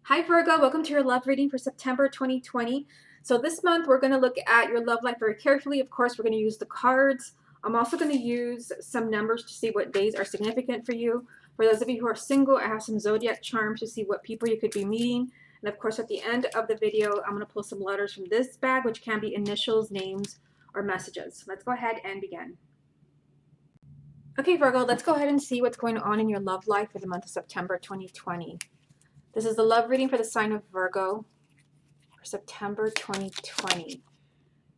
Hi Virgo, welcome to your love reading for September 2020. So this month we're going to look at your love life very carefully. Of course, we're going to use the cards. I'm also going to use some numbers to see what days are significant for you. For those of you who are single, I have some zodiac charms to see what people you could be meeting. And of course, at the end of the video, I'm going to pull some letters from this bag, which can be initials, names, or messages. Let's go ahead and begin. Okay, Virgo, let's go ahead and see what's going on in your love life for the month of September 2020. This is the love reading for the sign of Virgo for September 2020.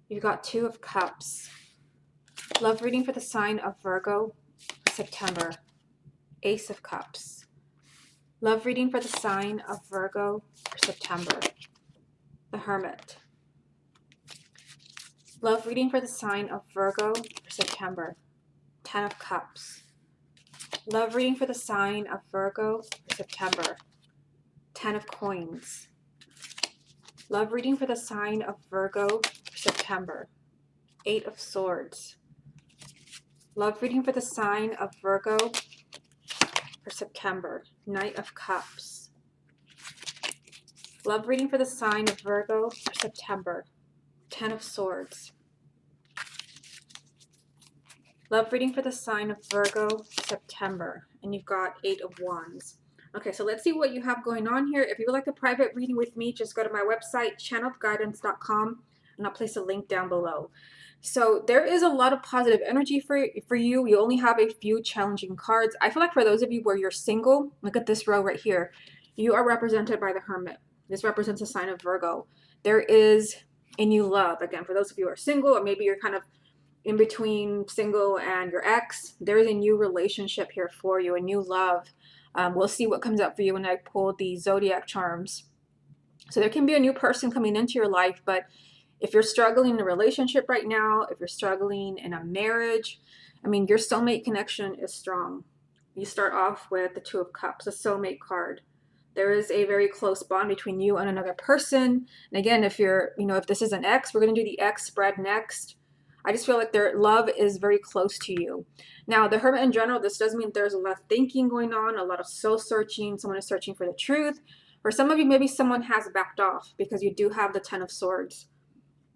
You've got Two of Cups. Love reading for the sign of Virgo for September. Ace of Cups. Love reading for the sign of Virgo for September. The Hermit. Love reading for the sign of Virgo for September. Ten of Cups. Love reading for the sign of Virgo for September. Ten of Coins. Love reading for the sign of Virgo for September. Eight of Swords. Love reading for the sign of Virgo for September. Knight of Cups. Love reading for the sign of Virgo for September. Ten of Swords. Love reading for the sign of Virgo for September. And you've got Eight of Wands. Okay, so let's see what you have going on here. If you would like a private reading with me, just go to my website, channelguidance.com, and I'll place a link down below. So there is a lot of positive energy for you. You only have a few challenging cards. I feel like for those of you where you're single, look at this row right here. You are represented by the Hermit. This represents a sign of Virgo. There is a new love. Again, for those of you who are single, or maybe you're kind of in between single and your ex, there is a new relationship here for you, a new love. We'll see what comes up for you when I pull the zodiac charms. So there can be a new person coming into your life, but if you're struggling in a relationship right now, if you're struggling in a marriage, I mean, your soulmate connection is strong. You start off with the Two of Cups, a soulmate card. There is a very close bond between you and another person. And again, if if this is an ex, we're going to do the ex spread next. I just feel like their love is very close to you. Now, the Hermit in general, this does mean there's a lot of thinking going on, a lot of soul searching. Someone is searching for the truth. For some of you, maybe someone has backed off because you do have the Ten of Swords.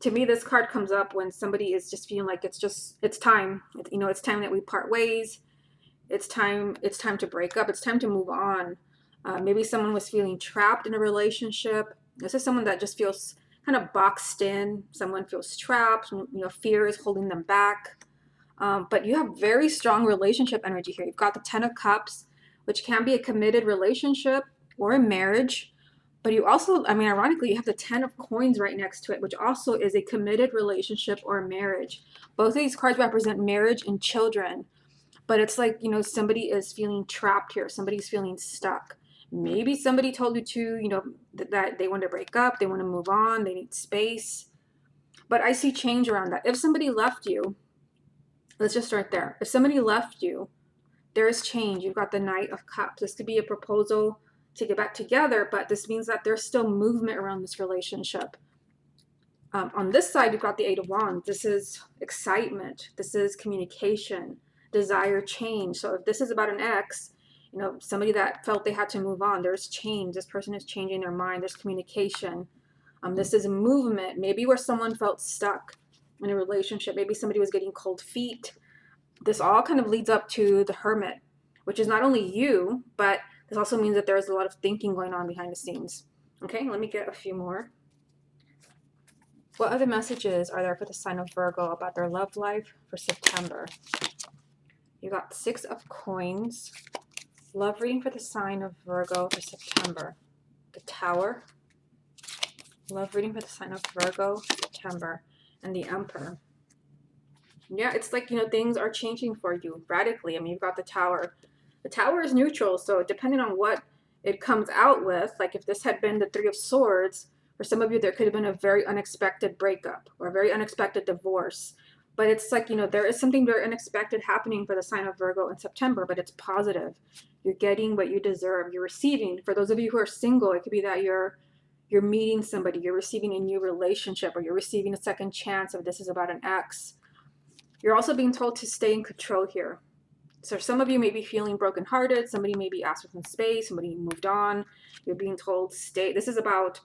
To me, this card comes up when somebody is just feeling like it's time. It's time that we part ways. It's time to break up. It's time to move on. Maybe someone was feeling trapped in a relationship. This is someone that just feels kind of boxed in. Someone feels trapped. Fear is holding them back. But you have very strong relationship energy here. You've got the Ten of Cups, which can be a committed relationship or a marriage. But you also, ironically, you have the Ten of Coins right next to it, which also is a committed relationship or marriage. Both of these cards represent marriage and children. But it's like, somebody is feeling trapped here. Somebody's feeling stuck. Maybe somebody told you that they want to break up, they want to move on, they need space. But I see change around that. If somebody left you, let's just start there. If somebody left you, there is change. You've got the Knight of Cups. This could be a proposal to get back together, but this means that there's still movement around this relationship. On this side, you've got the Eight of Wands. This is excitement. This is communication, desire, change. So if this is about an ex, somebody that felt they had to move on, there's change. This person is changing their mind. There's communication. This is movement. Maybe where someone felt stuck in a relationship. Maybe somebody was getting cold feet. This all kind of leads up to the Hermit, which is not only you, but this also means that there's a lot of thinking going on behind the scenes. Okay, let me get a few more. What other messages are there for the sign of Virgo about their love life for September? You got Six of Coins. Love reading for the sign of Virgo for September. The Tower. Love reading for the sign of Virgo, September. And the Emperor. Yeah, it's like, things are changing for you radically. You've got the Tower. The Tower is neutral, so depending on what it comes out with, like if this had been the Three of Swords, for some of you, there could have been a very unexpected breakup or a very unexpected divorce. But it's like, there is something very unexpected happening for the sign of Virgo in September, but it's positive. You're getting what you deserve. You're receiving. For those of you who are single, it could be that you're meeting somebody, you're receiving a new relationship, or you're receiving a second chance if this is about an ex. You're also being told to stay in control here. So some of you may be feeling brokenhearted. Somebody may be asked for some space. Somebody moved on. You're being told stay. This is about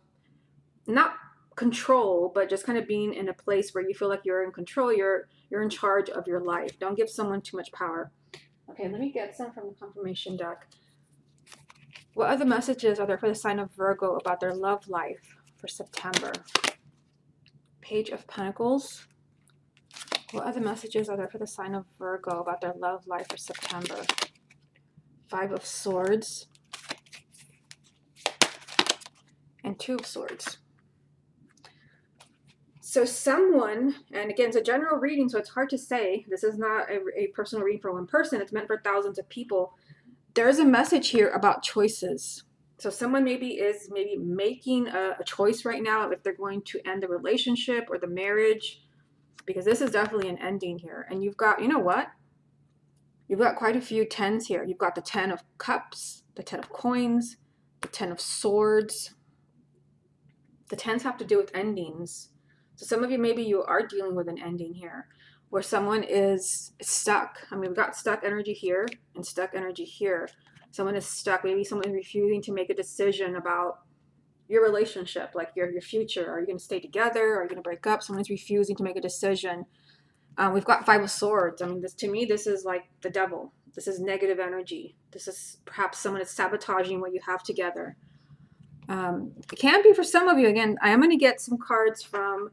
not control, but just kind of being in a place where you feel like you're in control. You're in charge of your life. Don't give someone too much power. Okay, let me get some from the confirmation deck. What other messages are there for the sign of Virgo about their love life for September? Page of Pentacles. What other messages are there for the sign of Virgo about their love life for September? Five of Swords and Two of Swords. So someone, and again, it's a general reading, so it's hard to say. This is not a personal reading for one person. It's meant for thousands of people. There's a message here about choices. So someone is making a choice right now if they're going to end the relationship or the marriage, because this is definitely an ending here. And you've got, you know what? You've got quite a few tens here. You've got the 10 of Cups, the 10 of Coins, the 10 of Swords. The tens have to do with endings. So some of you, maybe you are dealing with an ending here where someone is stuck. I mean, we've got stuck energy here and stuck energy here. Someone is stuck. Maybe someone is refusing to make a decision about your relationship, like your future. Are you going to stay together? Are you going to break up? Someone's refusing to make a decision. We've got Five of Swords. I mean, this, to me, this is like the devil. This is negative energy. This is perhaps someone is sabotaging what you have together. It can be for some of you. Again, I am going to get some cards from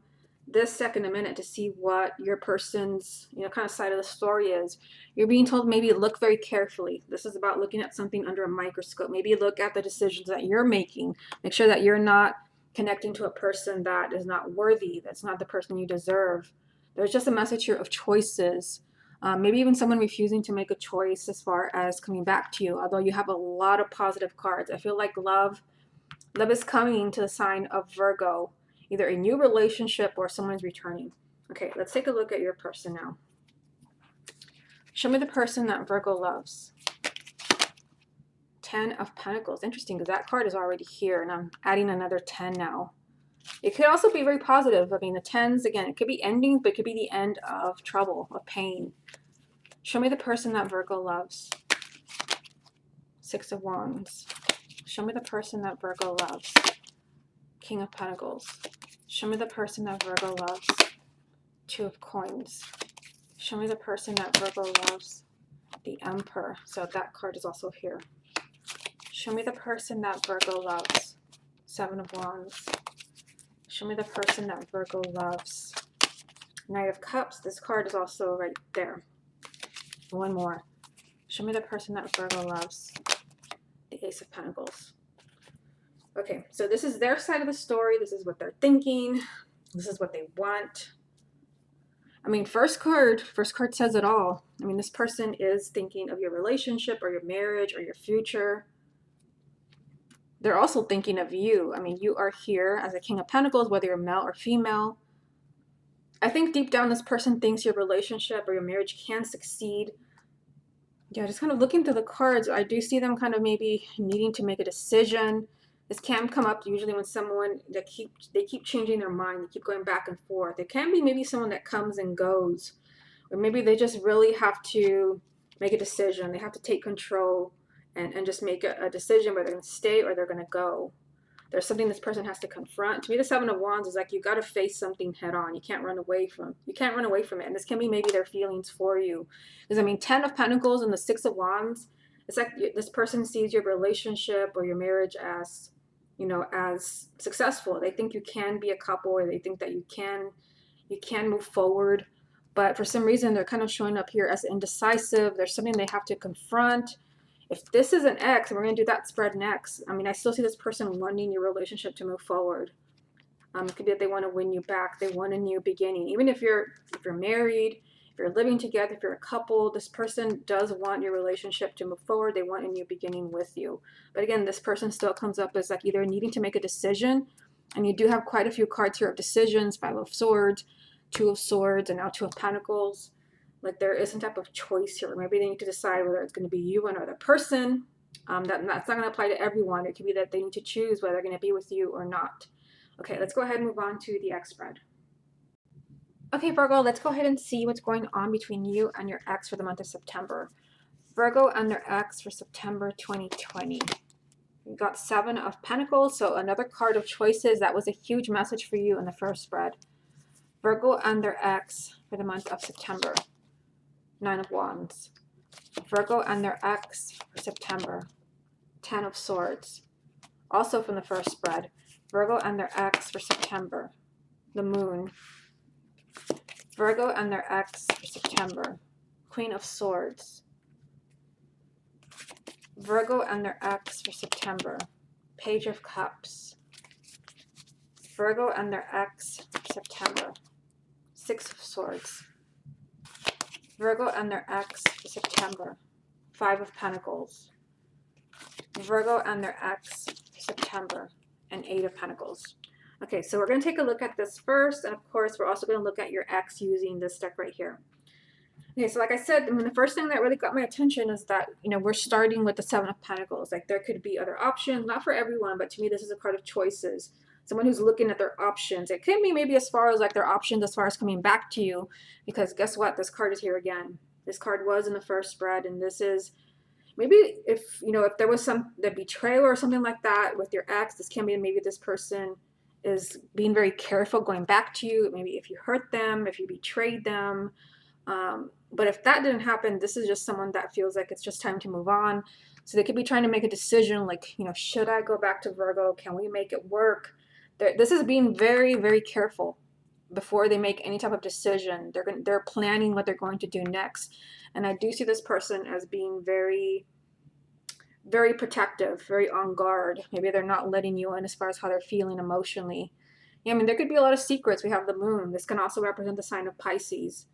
this deck in a minute to see what your person's, kind of side of the story is. You're being told maybe look very carefully. This is about looking at something under a microscope. Maybe look at the decisions that you're making. Make sure that you're not connecting to a person that is not worthy. That's not the person you deserve. There's just a message here of choices. Maybe even someone refusing to make a choice as far as coming back to you, although you have a lot of positive cards. I feel like love is coming to the sign of Virgo, either a new relationship or someone is returning. Okay, let's take a look at your person now. Show me the person that Virgo loves. 10 of Pentacles. Interesting, because that card is already here, and I'm adding another 10 now. It could also be very positive. I mean, the tens, again, it could be endings, but it could be the end of trouble, of pain. Show me the person that Virgo loves. 6 of Wands. Show me the person that Virgo loves. King of Pentacles. Show me the person that Virgo loves. 2 of Coins. Show me the person that Virgo loves. The Emperor. So that card is also here. Show me the person that Virgo loves. 7 of Wands. Show me the person that Virgo loves. Knight of Cups. This card is also right there. One more. Show me the person that Virgo loves. The Ace of Pentacles. Okay, so this is their side of the story. This is what they're thinking. This is what they want. I mean, first card says it all. I mean, this person is thinking of your relationship or your marriage or your future. They're also thinking of you. I mean, you are here as a King of Pentacles, whether you're male or female. I think deep down this person thinks your relationship or your marriage can succeed. Yeah, just kind of looking through the cards, I do see them kind of maybe needing to make a decision. This can come up usually when someone that they keep changing their mind, they keep going back and forth. It can be maybe someone that comes and goes, or maybe they just really have to make a decision. They have to take control and just make a decision whether they're going to stay or they're going to go. There's something this person has to confront. To me, the 7 of Wands is like you got to face something head on. You can't run away from it. And this can be maybe their feelings for you. Because I mean, 10 of Pentacles and the 6 of Wands, it's like this person sees your relationship or your marriage as, as successful. They think you can be a couple, or they think that you can move forward. But for some reason, they're kind of showing up here as indecisive. There's something they have to confront. If this is an X, and we're going to do that spread next, I mean, I still see this person wanting your relationship to move forward. It could be that they want to win you back. They want a new beginning. Even if you're married, if you're living together, if you're a couple, this person does want your relationship to move forward. They want a new beginning with you. But again, this person still comes up as like either needing to make a decision, and you do have quite a few cards here of decisions, 5 of Swords, 2 of Swords, and now 2 of Pentacles. Like there is some type of choice here. Maybe they need to decide whether it's going to be you and another person. That's not going to apply to everyone. It could be that they need to choose whether they're going to be with you or not. Okay, let's go ahead and move on to the X spread. Okay, Virgo, let's go ahead and see what's going on between you and your ex for the month of September. Virgo and their ex for September 2020. You got 7 of Pentacles, so another card of choices. That was a huge message for you in the first spread. Virgo and their ex for the month of September. 9 of Wands. Virgo and their ex for September. 10 of Swords. Also from the first spread. Virgo and their ex for September. The Moon. Virgo and their ex for September. Queen of Swords. Virgo and their ex for September. Page of Cups. Virgo and their ex for September. 6 of Swords. Virgo and their ex for September. 5 of Pentacles. Virgo and their ex for September. And 8 of Pentacles. Okay, so we're going to take a look at this first. And of course, we're also going to look at your ex using this deck right here. Okay, so like I said, I mean, the first thing that really got my attention is that, you know, we're starting with the 7 of Pentacles. Like, there could be other options, not for everyone, but to me, this is a card of choices. Someone who's looking at their options. It could be maybe as far as like their options as far as coming back to you, because guess what? This card is here again. This card was in the first spread, and this is maybe if, you know, if there was the betrayal or something like that with your ex, this can be maybe this person is being very careful going back to you. Maybe if you hurt them, if you betrayed them. But if that didn't happen, this is just someone that feels like it's just time to move on. So they could be trying to make a decision like, you know, should I go back to Virgo? Can we make it work? This is being very, very careful before they make any type of decision. They're planning what they're going to do next. And I do see this person as being very, very protective, very on guard. Maybe they're not letting you in as far as how they're feeling emotionally. Yeah, I mean, there could be a lot of secrets. We have the Moon. This can also represent the sign of Pisces.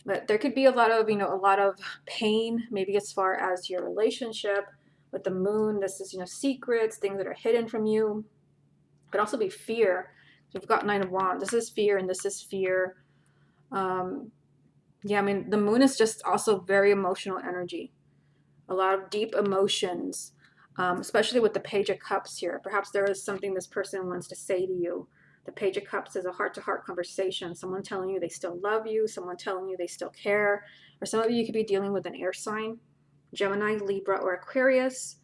But there could be a lot of, you know, a lot of pain, maybe as far as your relationship with the Moon. This is, you know, secrets, things that are hidden from you. It could also be fear. So we've got 9 of Wands. This is fear, and this is fear. Yeah, I mean, the Moon is just also very emotional energy. A lot of deep emotions, especially with the Page of Cups here. Perhaps there is something this person wants to say to you. The Page of Cups is a heart-to-heart conversation. Someone telling you they still love you, someone telling you they still care, or some of you could be dealing with an air sign, Gemini, Libra, or Aquarius,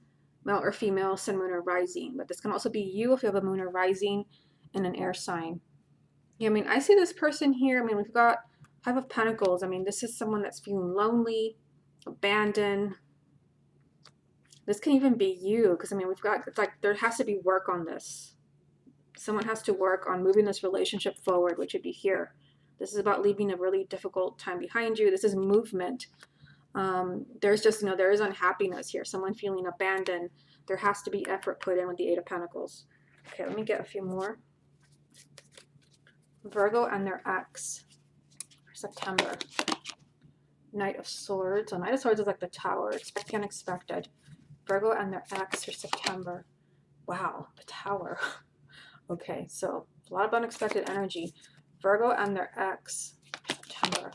male or female, sun, moon, or rising. But this can also be you if you have a moon or rising in an air sign. Yeah, I mean, I see this person here. I mean, we've got 5 of Pentacles. I mean, this is someone that's feeling lonely, abandoned. This can even be you, because I mean, we've got, it's like there has to be work on this. Someone has to work on moving this relationship forward, which would be here. This is about leaving a really difficult time behind you. This is movement. There's just, you know, there is unhappiness here. Someone feeling abandoned. There has to be effort put in with the 8 of Pentacles. Okay, let me get a few more. Virgo and their ex for September. Knight of Swords. So Knight of Swords is like the Tower. Expect the unexpected. Virgo and their ex for September. Wow, the Tower. Okay, so a lot of unexpected energy. Virgo and their ex, September.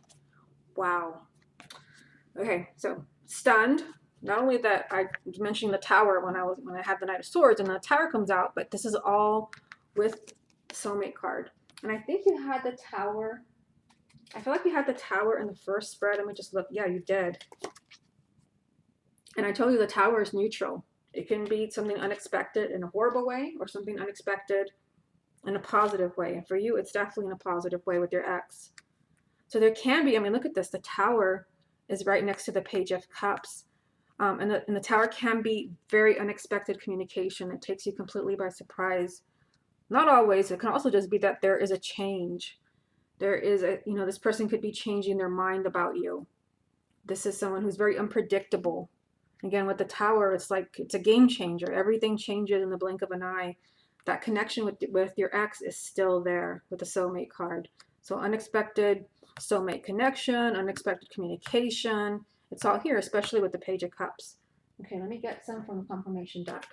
Wow. Okay, so stunned. Not only that I was mentioning the Tower when I had the Knight of Swords and the Tower comes out, but this is all with the Soulmate card. And I think you had the Tower. I feel like you had the Tower in the first spread. Let me just look. Yeah, you did. And I told you the Tower is neutral. It can be something unexpected in a horrible way or something unexpected in a positive way. And for you, it's definitely in a positive way with your ex. So there can be, I mean, look at this. The Tower is right next to the Page of Cups. And the Tower can be very unexpected communication. It takes you completely by surprise. Not always. It can also just be that there is a change. There is a, you know, this person could be changing their mind about you. This is someone who's very unpredictable. Again, with the Tower, it's like it's a game changer. Everything changes in the blink of an eye. That connection with your ex is still there with the Soulmate card. So unexpected soulmate connection, unexpected communication. It's all here, especially with the Page of Cups. Okay, let me get some from the confirmation deck.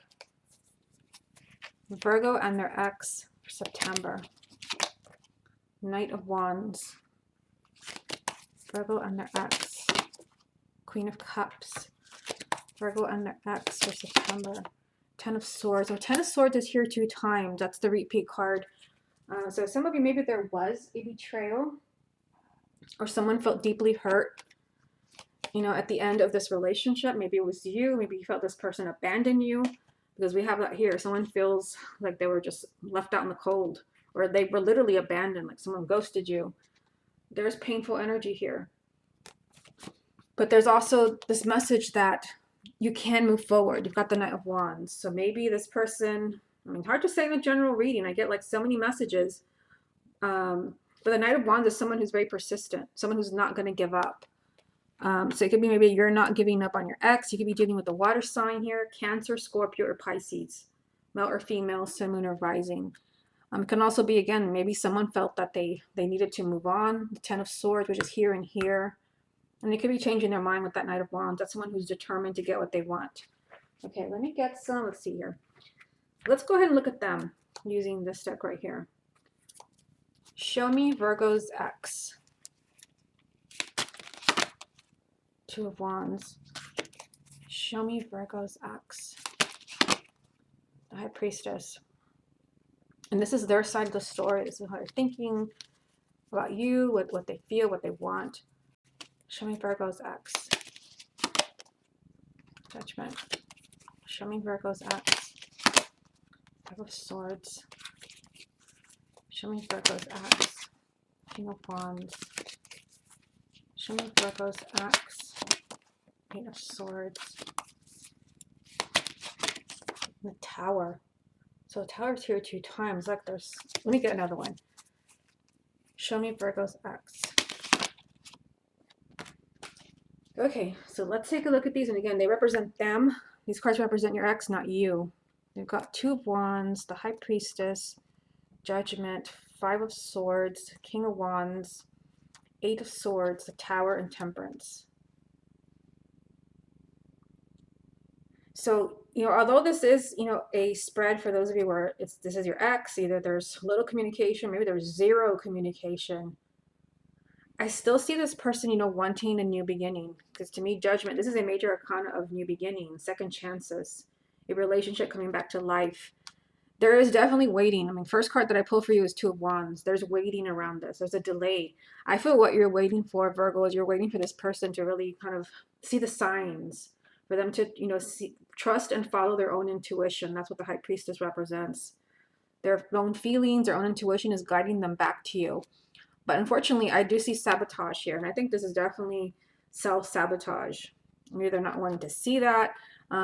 Virgo and their ex for September. Knight of Wands. Virgo and their ex. Queen of Cups. Virgo and their ex for September. 10 of Swords. Oh, 10 of Swords is here 2 times. That's the repeat card. So some of you, maybe there was a betrayal or someone felt deeply hurt you know, at the end of this relationship. Maybe it was you, maybe you felt this person abandoned you, because we have that here. Someone feels like they were just left out in the cold, or they were literally abandoned, like someone ghosted you. There's painful energy here. But there's also this message that you can move forward. You've got the Knight of Wands. So maybe this person, I mean, hard to say in the general reading. I get like so many messages. But the Knight of Wands is someone who's very persistent, someone who's not going to give up. So it could be maybe you're not giving up on your ex. You could be dealing with the water sign here, Cancer, Scorpio, or Pisces, male or female, sun, moon, or rising. It can also be, again, maybe someone felt that they needed to move on. The Ten of Swords, which is here and here. And they could be changing their mind with that Knight of Wands. That's someone who's determined to get what they want. Okay, let me get some. Let's see here. Let's go ahead and look at them using this deck right here. Show me Virgo's ex. Two of Wands. Show me Virgo's ex. The High Priestess. And this is their side of the story. This is how they're thinking about you, what they feel, what they want. Show me Virgo's ex. Judgment. Show me Virgo's ex. Five of Swords. Show me Virgo's ex. King of Wands. Show me Virgo's ex. Eight of Swords. And the Tower. So the Tower's here 2 times. Like there's, let me get another one. Show me Virgo's ex. Okay, so let's take a look at these. And again, they represent them. These cards represent your ex, not you. They've got 2 of Wands, the High Priestess, Judgment, 5 of Swords, King of Wands, 8 of Swords, the Tower, and Temperance. So, you know, although this is, you know, a spread for those of you where this is your ex, either there's little communication, maybe there's 0 communication. I still see this person, you know, wanting a new beginning. Because to me, Judgment, this is a major arcana of new beginnings, second chances, a relationship coming back to life. There is definitely waiting. I mean, first card that I pull for you is 2 of Wands. There's waiting around this. There's a delay. I feel what you're waiting for, Virgo, is you're waiting for this person to really kind of see the signs, for them to, you know, trust and follow their own intuition. That's what the High Priestess represents. Their own feelings, their own intuition is guiding them back to you. But unfortunately, I do see sabotage here. And I think this is definitely self-sabotage. Maybe they're not wanting to see that.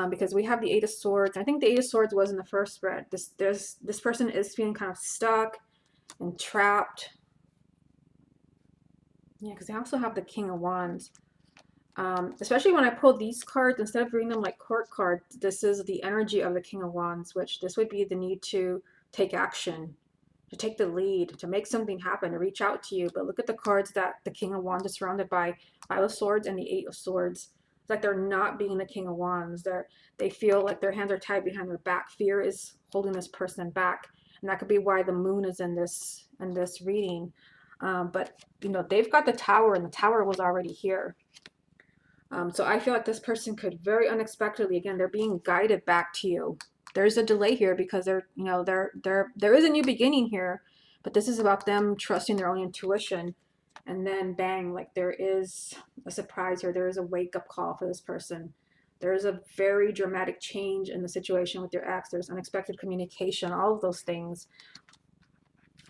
Because we have the 8 of Swords. I think the 8 of Swords was in the first spread. This person is feeling kind of stuck and trapped. Yeah, because they also have the King of Wands. Especially when I pull these cards, instead of reading them like court cards, this is the energy of the King of Wands, which this would be the need to take action, to take the lead, to make something happen, to reach out to you. But look at the cards that the King of Wands is surrounded by, 5 of Swords and the 8 of Swords. It's like they're not being the King of Wands. They feel like their hands are tied behind their back. Fear is holding this person back. And that could be why the moon is in this reading. But, you know, they've got the Tower, and the Tower was already here. So I feel like this person could very unexpectedly, again, they're being guided back to you. There's a delay here because there is a new beginning here, but this is about them trusting their own intuition. And then bang, like there is a surprise here. There is a wake-up call for this person. There is a very dramatic change in the situation with your ex. There's unexpected communication, all of those things.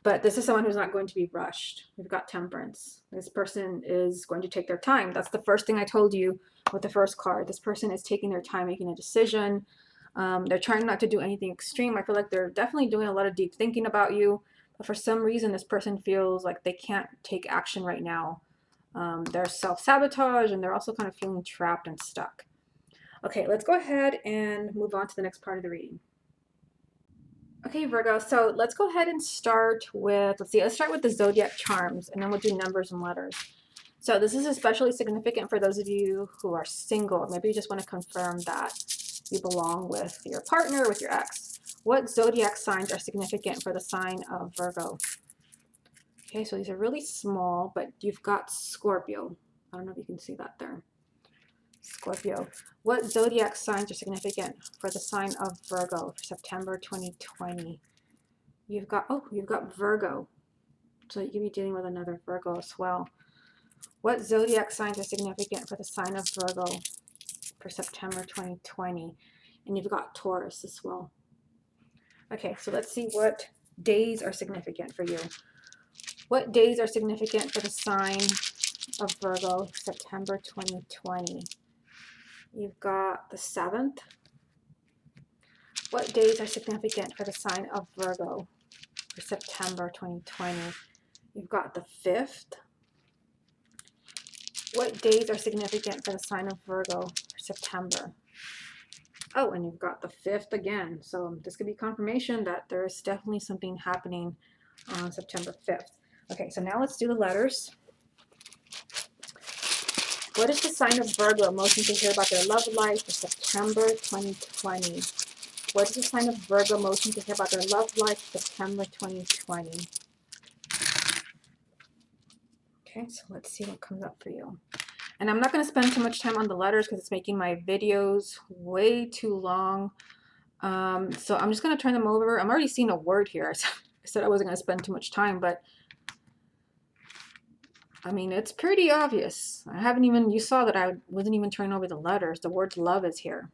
But this is someone who's not going to be rushed. We've got Temperance. This person is going to take their time. That's the first thing I told you with the first card. This person is taking their time making a decision. They're trying not to do anything extreme. I feel like they're definitely doing a lot of deep thinking about you. But for some reason, this person feels like they can't take action right now. They're self-sabotage, and they're also kind of feeling trapped and stuck. Okay, let's go ahead and move on to the next part of the reading. Okay, Virgo, so let's go ahead and start with, let's start with the zodiac charms, and then we'll do numbers and letters. So this is especially significant for those of you who are single. Maybe you just want to confirm that you belong with your partner, with your ex. What zodiac signs are significant for the sign of Virgo? Okay, so these are really small, but you've got Scorpio. I don't know if you can see that there. Scorpio. What zodiac signs are significant for the sign of Virgo for September 2020? You've got Virgo. So you could be dealing with another Virgo as well. What zodiac signs are significant for the sign of Virgo for September 2020? And you've got Taurus as well. Okay, so let's see what days are significant for you. What days are significant for the sign of Virgo, September 2020? You've got the 7th. What days are significant for the sign of Virgo for September 2020? You've got the 5th. What days are significant for the sign of Virgo for September? Oh, and you've got the 5th again. So this could be confirmation that there's definitely something happening on September 5th. Okay, so now let's do the letters. What is the sign of Virgo most need to hear about their love life for September 2020? What is the sign of Virgo most need to hear about their love life for September 2020? Okay, so let's see what comes up for you. And I'm not going to spend too much time on the letters because it's making my videos way too long. So I'm just going to turn them over. I'm already seeing a word here. I said I wasn't going to spend too much time, but I mean, it's pretty obvious. You saw that I wasn't even turning over the letters. The word love is here.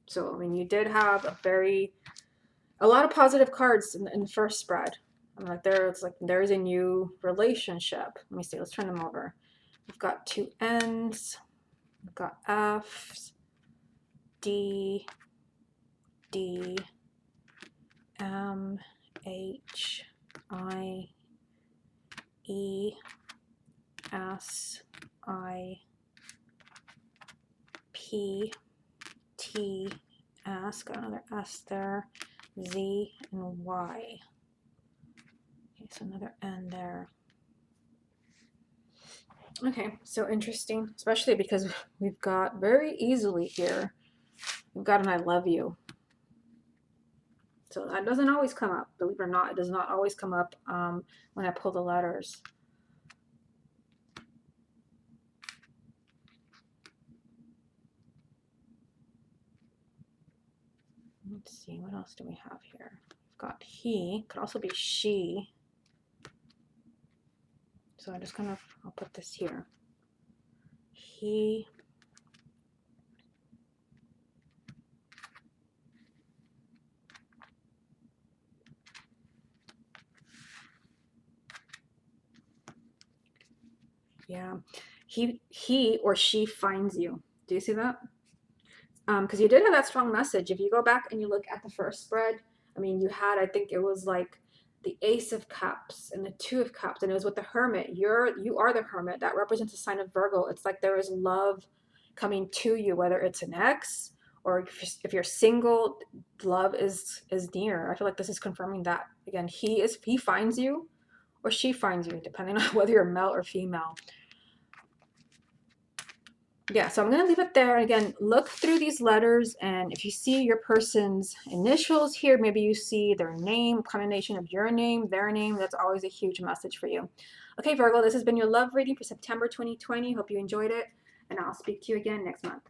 So, I mean, you did have a lot of positive cards in the first spread. I'm like, there's a new relationship. Let me see, let's turn them over. We've got 2 N's, we've got F's, D, M, H, I, E, S, I, P, T, S, got another S there, Z, and Y. Okay, so another N there. Okay, so interesting, especially because we've got very easily here, we've got an I love you. So that doesn't always come up, believe it or not. It does not always come up when I pull the letters. Let's see, what else do we have here? We've got he, could also be she. So I'm just I'll put this here. He, yeah, he or she finds you. Do you see that? Because you did have that strong message. If you go back and you look at the first spread, I mean, you had, I think it was like the Ace of Cups and the Two of Cups, and it was with the Hermit. You are the Hermit. That represents a sign of Virgo. It's like there is love coming to you, whether it's an ex or if you're single, love is near. I feel like this is confirming that. Again, he finds you or she finds you, depending on whether you're male or female. Yeah, so I'm going to leave it there. Again, look through these letters, and if you see your person's initials here, maybe you see their name, combination of your name, their name, that's always a huge message for you. Okay, Virgo, this has been your love reading for September 2020. Hope you enjoyed it, and I'll speak to you again next month.